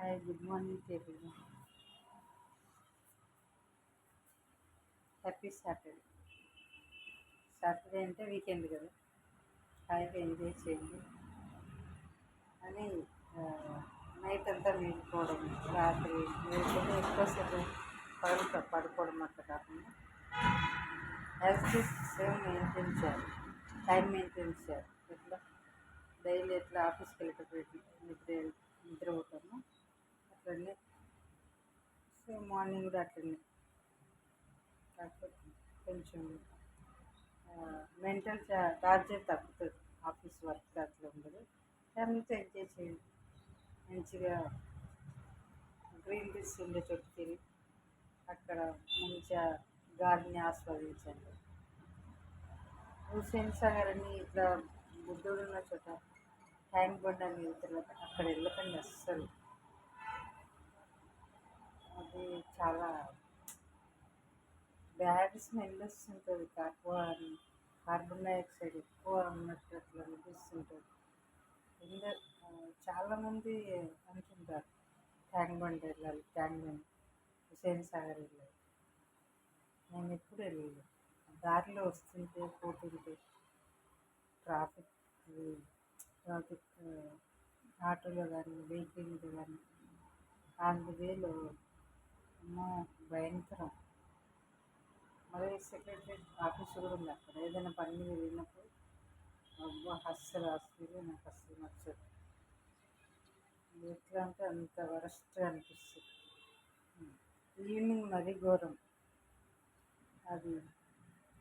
Hi good morning everyone. Happy Saturday. Saturday అంటే weekend కదా, హాయిగా ఎంజాయ్ చేయండి అని నైట్ అంతా మేలుకోవడం, రాత్రి మేలుకొని ఎక్కువసేపు పడుకోవడం అట్లా కాకుండా యాజ్ దిస్ సేమ్ మెయింటైన్ చేయాలి, టైం మెయింటైన్ చేయాలి. ఎట్లా డైలీ ఎట్లా ఆఫీస్కి వెళ్ళేటప్పుడు నిద్ర పోతామో అట్లనే సేమ్ మార్నింగ్ కూడా అట్లనే, కాకపోతే కొంచెం మెంటల్ టార్చర్ తగ్గుతుంది. ఆఫీస్ వర్క్ అట్లా ఉండదు. ఫ్యామిలీతో ఎంజాయ్ చేయండి, మంచిగా గ్రీన్ పీస్ ఉండే చోటుకి తిరిగి అక్కడ మంచిగా గాలిని ఆస్వాదించండి. హుస్సేన్ సాగర్ అని ఇట్లా బుద్ధుడు ఉన్న చోట ట్యాంక్ బండ్ అని తర్వాత అక్కడ వెళ్ళకండి అస్సలు. అది చాలా బ్యాడ్ స్మెల్ వస్తుంటుంది, కార్బన్ డైఆక్సైడ్ ఎక్కువ ఉన్నట్టు అట్లా అనిపిస్తుంటుంది. ఎందు చాలామంది అంటుంటారు ట్యాంక్ బండ్ వెళ్ళాలి, ట్యాంక్ బండ్ హుస్సేన్ సాగర్ వెళ్ళాలి. నేను ఎప్పుడు వెళ్ళలేదు. దారిలో వస్తుంటే పోతుంటే ట్రాఫిక్ ట్రాఫిక్ ఆటోలో కానీ వెహికల్ మీద కానీ అందువేలో అమ్మో భయంకరం. మరి సెక్రటరీ ఆఫీస్ కూడా ఉంది అక్కడ. ఏదైనా పని మీద వెళ్ళినప్పుడు అబ్బా అస్సలు నాకు అస్సలు నచ్చదు. ఎట్లా అంటే అంత వరస్ట్గా అనిపిస్తుంది. ఈవినింగ్ మరీ ఘోరం. అది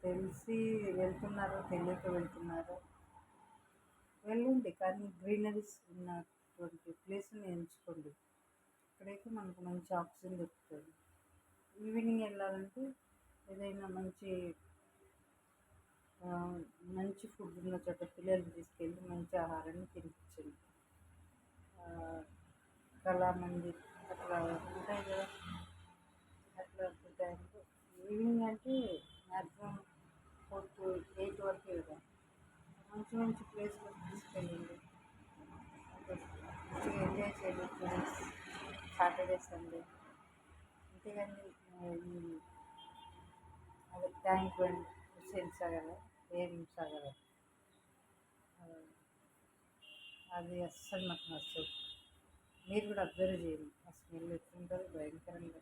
తెలిసి వెళ్తున్నారో తెలియక వెళ్తున్నారో వెళ్ళండి, కానీ గ్రీనరీస్ ఉన్నటువంటి ప్లేస్ని ఎంచుకోండి. ఇక్కడైతే మనకు మంచి ఆక్సిజన్ దొరుకుతుంది. ఈవినింగ్ వెళ్ళాలంటే ఏదైనా మంచి ఫుడ్ ఉన్న చోట పిల్లల్ని తీసుకెళ్ళి మంచి ఆహారాన్ని తినిపించండి. కళామందిర్ అట్లా ఉంటాయి కదా, అట్లా టైంలో ఈవినింగ్ అంటే మ్యాక్సిమం 4 to 8 వరకు వెళ్దాం. మంచి మంచి ప్లేస్లకు తీసుకెళ్ళండి, మంచిగా ఎంజాయ్ చేయండి ఫ్రెండ్స్. సాటర్డే సండే అంతేగాని అదే ట్యాంక్ బండ్, హుస్సేన్ సాగర్, ఏం సాగర్ అది అస్సలు నాకు నచ్చదు. మీరు కూడా అబ్జర్వ్ చేయండి, ఆ స్మెల్ ఎట్లుంటుంది, భయంకరంగా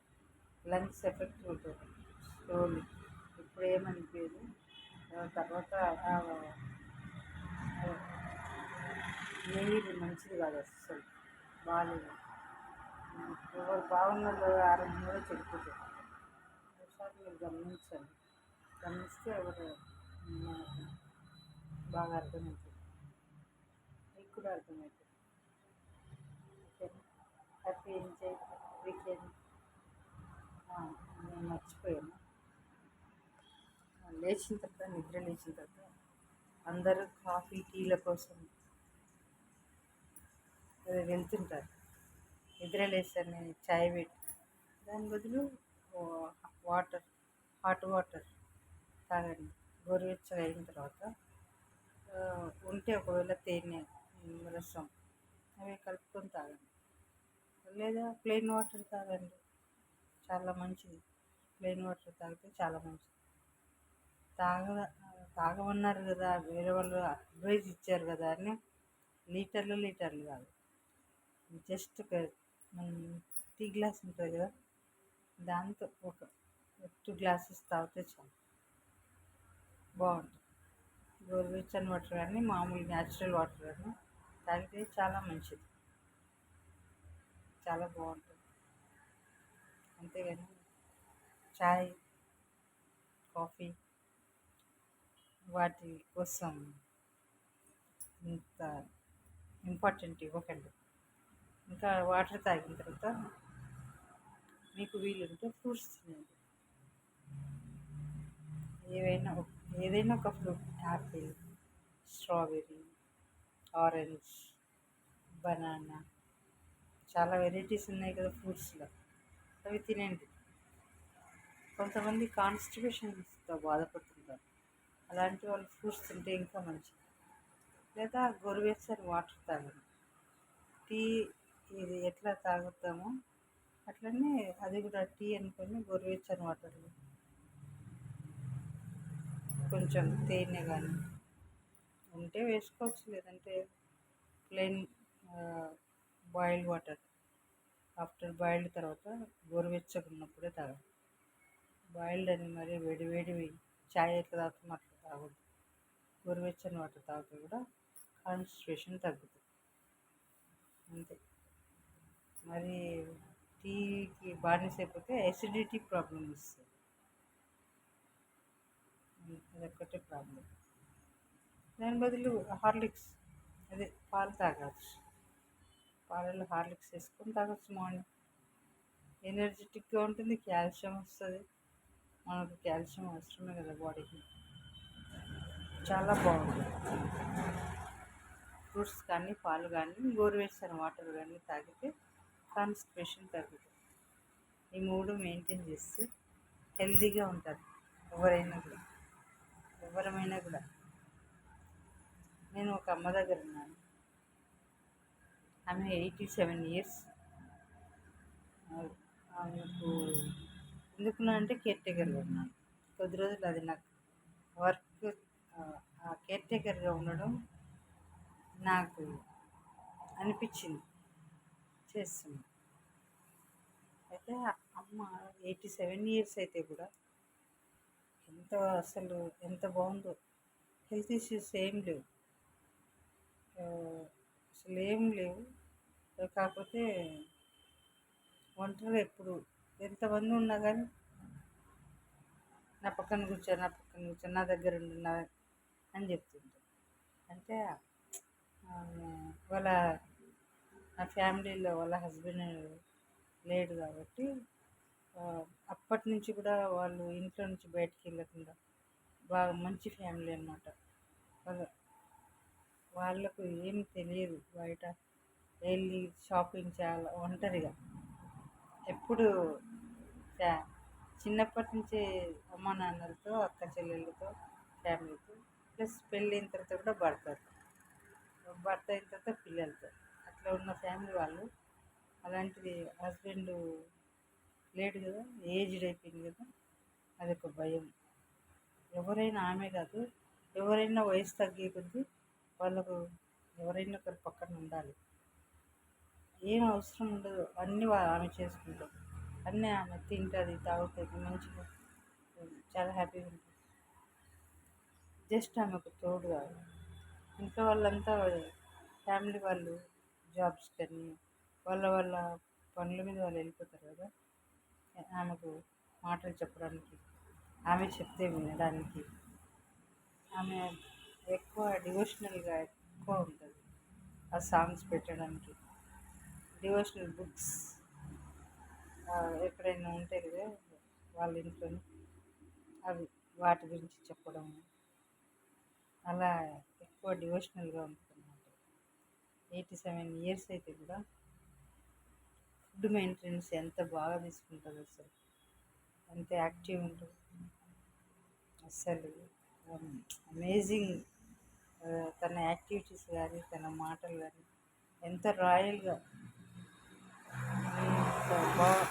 లంగ్స్ ఎఫెక్ట్ ఉంటుంది స్లోలీ. ఇప్పుడు ఏమనిపించదు, తర్వాత నీరు మంచిది కాదు, అస్సలు బాగాలేదు. ఎవరు బాగున్నదో ఆరోగ్యం కూడా చెడిపోతుంది. ఒకసారి మీరు గమనిస్తే ఎవరు మనకు బాగా అర్థమవుతుంది, మీకు కూడా అర్థమవుతుంది. ఓకేనా, హ్యాపీ ఎంజాయ్ వీకెండ్. నేను మర్చిపోయాను, నిద్ర లేచిన తర్వాత అందరూ కాఫీ టీల కోసం వెళ్తుంటారు. నిద్ర లేస్తానే చాయ్ పెట్టి దాని బదులు వాటర్, హాట్ వాటర్ తాగండి. గోరువెచ్చగా అయిన తర్వాత ఉంటే ఒకవేళ తేనె రసం అవి కలుపుకొని తాగండి, లేదా ప్లెయిన్ వాటర్ తాగండి, చాలా మంచిది. ప్లెయిన్ వాటర్ తాగితే చాలా మంచిది. తాగ తాగమన్నారు కదా, వేరే వాళ్ళు అడ్వైజ్ ఇచ్చారు కదా అని లీటర్లు కాదు, జస్ట్ ఒక టీ గ్లాస్ ఉంటుంది కదా, దాంతో ఒక 2 గ్లాసెస్ తాగితే చాలు, బాగుంటుంది. గోరువెచ్చని వాటర్ కానీ మామూలు న్యాచురల్ వాటర్ కానీ తాగితే చాలా మంచిది, చాలా బాగుంటుంది. అంతేగాని చాయ్, కాఫీ వాటి కోసం ఇంత ఇంపార్టెంట్ ఇవ్వకండి. ఇంకా వాటర్ తాగిన తర్వాత మీకు వీలుంటే ఫ్రూట్స్ తినండి. ఏదైనా ఒక fruit, Apple, strawberry, orange, banana, చాలా వెరైటీస్ ఉన్నాయి కదా ఫ్రూట్స్లో, అవి తినండి. కొంతమంది కాన్స్టిపేషన్స్తో బాధపడుతుంటారు, అలాంటి వాళ్ళు ఫ్రూట్స్ తింటే ఇంకా మంచిది. లేదా గోరువెచ్చని వాటర్ తాగండి. టీ ఇది ఎట్లా ఎట్లా తాగుతామో అట్లనే అది కూడా టీ అనుకొని గోరువెచ్చని వాటర్లో కొంచెం తేనె కానీ ఉంటే వేసుకోవచ్చు, లేదంటే plain boiled water after boiled తర్వాత గోరువెచ్చగా ఉన్నప్పుడే తాగాలి. బాయిల్డ్ అని మరి వేడి వేడివి చాయ్ ఎట్లా తాగుతాం అట్లా తాగొద్దు. గోరువెచ్చని వాటర్ తాగితే కూడా కాన్స్టిపేషన్ తగ్గుతుంది అంతే. మరి టీకి బానిస అయిపోతే ఎసిడిటీ ప్రాబ్లమ్ వస్తుంది, అదొక్కటే ప్రాబ్లం. దాని బదులు హార్లిక్స్, అదే పాలు తాగవచ్చు. పాలలో హార్లిక్స్ వేసుకొని తాగొచ్చు మార్నింగ్. ఎనర్జెటిక్గా ఉంటుంది, కాల్షియం వస్తుంది. మనకు కాల్షియం అవసరమే కదా బాడీకి. చాలా బాగుంటుంది. ఫ్రూట్స్ కానీ పాలు కానీ గోరువెచ్చని వాటర్ కానీ తాగితే కాన్స్టిపేషన్ తగ్గుతుంది. ఈ మూడు మెయింటైన్ చేస్తే హెల్తీగా ఉంటారు ఎవరమైనా కూడా. నేను ఒక అమ్మ దగ్గర ఉన్నాను, ఆమె 87 years. ఆమెకు ఎందుకున్నా అంటే కేర్ టేకర్గా ఉన్నాను. కొద్ది రోజులు అది నాకు వర్క్, ఆ కేర్ టేకర్గా ఉండడం నాకు అనిపించింది, చేస్తున్నాను. అయితే అమ్మ 87 years అయితే కూడా ఎంత అసలు ఎంత బాగుందో. హెల్త్ ఇష్యూస్ ఏం లేవు, అసలు ఏం లేవు. కాకపోతే ఒంటరిగా ఎప్పుడు ఎంతమంది ఉన్నా కానీ నా పక్కన కూర్చో, నా పక్కన కూర్చో, నా దగ్గర ఉండు అని చెప్తుంటాను. అంటే వాళ్ళ నా ఫ్యామిలీలో వాళ్ళ హస్బెండ్ లేడు కాబట్టి అప్పటి నుంచి కూడా వాళ్ళు ఇంట్లో నుంచి బయటికి వెళ్ళకుండా బాగా మంచి ఫ్యామిలీ అనమాట. వాళ్ళకు ఏం తెలియదు బయట వెళ్ళి షాపింగ్ చేయాలి ఒంటరిగా. ఎప్పుడు చిన్నప్పటి నుంచే అమ్మ నాన్నలతో, అక్క చెల్లెళ్ళతో, ఫ్యామిలీతో, ప్లస్ పెళ్ళైన తర్వాత కూడా భర్త అయిన తర్వాత పిల్లలతో అట్లా ఉన్న ఫ్యామిలీ వాళ్ళు. అలాంటిది హస్బెండ్ లేడు కదా, ఏజ్డ్ అయిపోయింది కదా, అదొక భయం. ఎవరైనా ఆమె కాదు, ఎవరైనా వయసు తగ్గే కొద్దీ వాళ్ళకు ఎవరైనా ఒకరు పక్కన ఉండాలి. ఏం అవసరం ఉండదు, అన్నీ ఆమె చేసుకుంటాం, అన్నీ ఆమె తింటుంది, తాగుతుంది, మంచిగా చాలా హ్యాపీగా ఉంటుంది. జస్ట్ ఆమెకు తోడు కాదు. ఇంట్లో వాళ్ళంతా ఫ్యామిలీ వాళ్ళు జాబ్స్ కానీ వాళ్ళ పనుల మీద వాళ్ళు వెళ్ళిపోతారు కదా, ఆమెకు మాటలు చెప్పడానికి, ఆమె చెప్తే వినడానికి. ఆమె ఎక్కువ డివోషనల్గా ఎక్కువ ఉంటుంది. ఆ సాంగ్స్ పెట్టడానికి, డివోషనల్ బుక్స్ ఎక్కడైనా ఉంటాయి కదా వాళ్ళ ఇంట్లో, అవి వాటి గురించి చెప్పడం, అలా ఎక్కువ డివోషనల్గా ఉంటుంది అన్నమాట. 87 years అయితే కూడా ఫుడ్ మెయింటెనెన్స్ ఎంత బాగా తీసుకుంటుంది, అసలు ఎంత యాక్టివ్ ఉంటుంది అసలు. అమేజింగ్. తన యాక్టివిటీస్ కానీ తన మాటలు కానీ ఎంత రాయల్గా,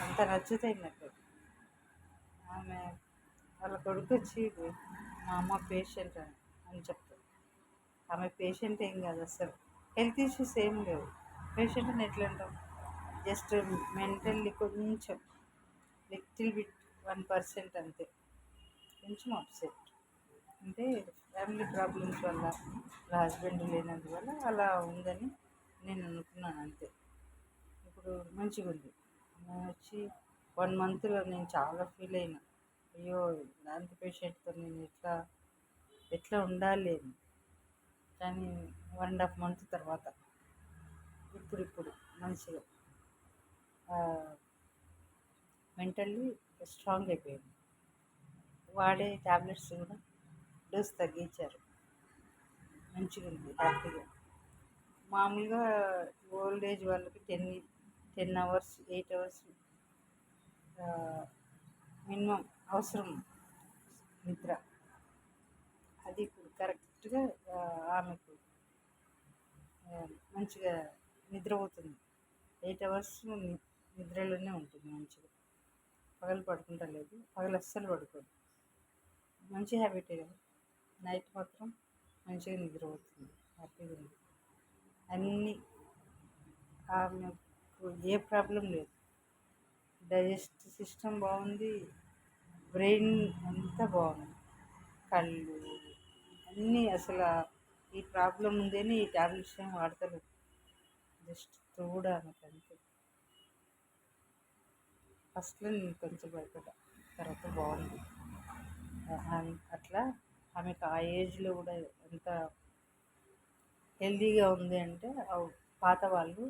అంత నచ్చుతాయి నాకు. ఆమె వాళ్ళ కొడుకు వచ్చి మా అమ్మ పేషెంట్ అని చెప్తారు. ఆమె పేషెంట్ ఏం కాదు, అసలు హెల్త్ ఇష్యూస్ ఏం లేవు. పేషెంట్ అని ఎట్లా అంటాం, జస్ట్ మెంటల్లీ కొంచెం లిటిల్ బిట్ 1% అంతే, కొంచెం అప్సెట్. అంటే ఫ్యామిలీ ప్రాబ్లమ్స్ వల్ల, వాళ్ళ హస్బెండ్ లేనందువల్ల అలా ఉందని నేను అనుకున్నాను అంతే. ఇప్పుడు మంచిగా ఉంది. నేను వచ్చి 1 monthలో నేను చాలా ఫీల్ అయినా, అయ్యో ఇలాంటి పేషెంట్తో నేను ఎట్లా ఎట్లా ఉండాలి అని. కానీ 1.5 month తర్వాత ఇప్పుడు మంచిగా మెంటల్లీ స్ట్రాంగ్ అయిపోయింది. వాడే ట్యాబ్లెట్స్ కూడా డోస్ తగ్గించారు, మంచిగా ఉంది, హ్యాపీగా. మామూలుగా ఓల్డ్ ఏజ్ వాళ్ళకి 10 hours 8 hours మినిమం అవసరం నిద్ర. అది ఇప్పుడు కరెక్ట్గా ఆమెకు మంచిగా నిద్రపోతుంది. 8 అవర్స్ నిద్రలోనే ఉంటుంది మంచిగా. పగలు పడుకుంటా లేదు, పగలు అస్సలు పడుకోదు. మంచి హ్యాబిటే కదా. నైట్ మాత్రం మంచిగా నిద్రపోతుంది, హ్యాపీగా ఉంది. అన్నీ ఆమెకు ఏ ప్రాబ్లం లేదు. డైజెస్ట్ సిస్టమ్ బాగుంది, బ్రెయిన్ అంతా బాగుంది, కళ్ళు అన్నీ అసలు ఈ ప్రాబ్లం ఉందని ఈ ట్యాబ్లెట్స్ ఏం వాడతలేదు. జస్ట్ కూడా ఆమెకు అంతే. ఫస్ట్లో నేను కొంచెం భయపడ్డా, తర్వాత బాగుంది. అట్లా ఆమెకు ఆ ఏజ్లో కూడా ఎంత హెల్తీగా ఉంది అంటే పాత వాళ్ళు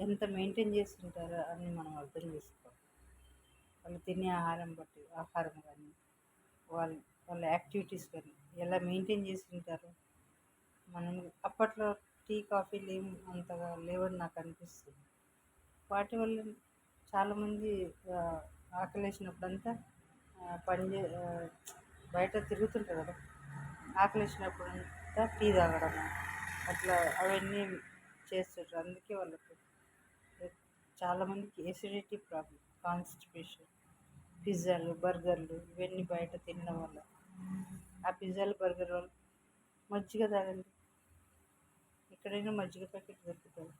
ఎంత మెయింటైన్ చేస్తుంటారో అని మనం అర్థం చేసుకోవాలి. వాళ్ళు తినే ఆహారం కానీ వాళ్ళు వాళ్ళ యాక్టివిటీస్ కానీ ఎలా మెయింటైన్ చేసి ఉంటారు. మనం అప్పట్లో టీ కాఫీలు ఏం అంతగా లేవని నాకు అనిపిస్తుంది. వాటి వల్ల చాలామంది ఆకలేసినప్పుడంతా బయట తిరుగుతుంటారు కదా, ఆకలేసినప్పుడంతా టీ తాగడం అట్లా అవన్నీ చేస్తుంటారు. అందుకే వాళ్ళకు చాలామందికి ఎసిడిటీ ప్రాబ్లం, కాన్స్టిపేషన్, పిజ్జాలు బర్గర్లు ఇవన్నీ బయట తినడం వల్ల. ఆ పిజ్జాలు బర్గర్ వల్ల మజ్జిగ తాగండి, ఎక్కడైనా మజ్జిగ ప్యాకెట్ దొరుకుతుంది.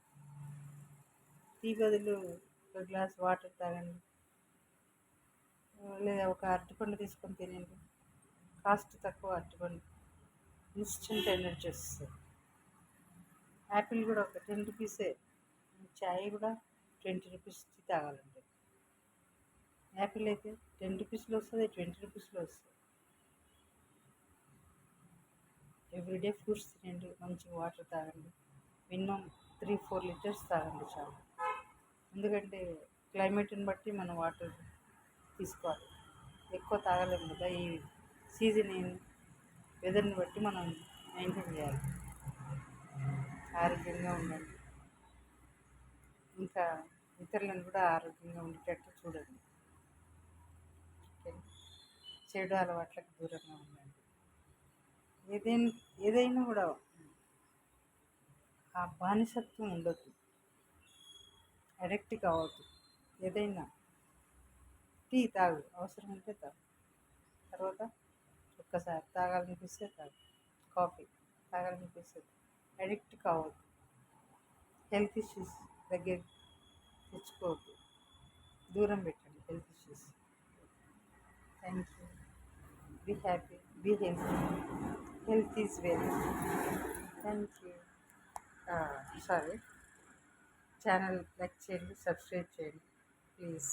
టీ బదులు ఒక గ్లాస్ వాటర్ తాగండి, లేదా ఒక అరటిపండు తీసుకొని తినండి. కాస్ట్ తక్కువ అరటిపండు, ఇన్స్టెంట్ ఎనర్జీ వస్తుంది. యాపిల్ కూడా ఒక 10 రూపీసే. చాయ్ కూడా 20 రూపీస్ తాగాలంటే, యాపిల్ అయితే 10 రూపీస్లో వస్తుంది, 20 రూపీస్లో వస్తుంది. ఎవ్రీడే ఫ్రూట్స్ తినండి, మంచిగా వాటర్ తాగండి, మినిమం 3-4 లీటర్స్ తాగండి చాలు. ఎందుకంటే క్లైమేట్ని బట్టి మనం వాటర్ తీసుకోవాలి, ఎక్కువ తాగలేము కదా. ఈ సీజన్ వెదర్ని బట్టి మనం మెయింటైన్ చేయాలి. ఆరోగ్యంగా ఉండండి, ఇంకా ఇతరులను కూడా ఆరోగ్యంగా ఉండేటట్టు చూడండి. చెడు అలవాట్లకు దూరంగా ఉండండి. ఏదైనా ఏదైనా కూడా ఆ బానిసత్వం ఉండొద్దు, అడిక్ట్ కావద్దు. ఏదైనా టీ తాగు, అవసరమైతే తాగు, తర్వాత ఒక్కసారి తాగాలనిపిస్తే తాగు, కాఫీ తాగాలనిపిస్తే అడిక్ట్ కావద్దు. హెల్త్ ఇష్యూస్ దగ్గర తెచ్చుకోవద్దు, దూరం పెట్టండి health issues. Thank you. Be happy, be healthy. Health is wealth. Thank you. Sorry, channel like చేయండి, సబ్స్క్రైబ్ చేయండి ప్లీజ్.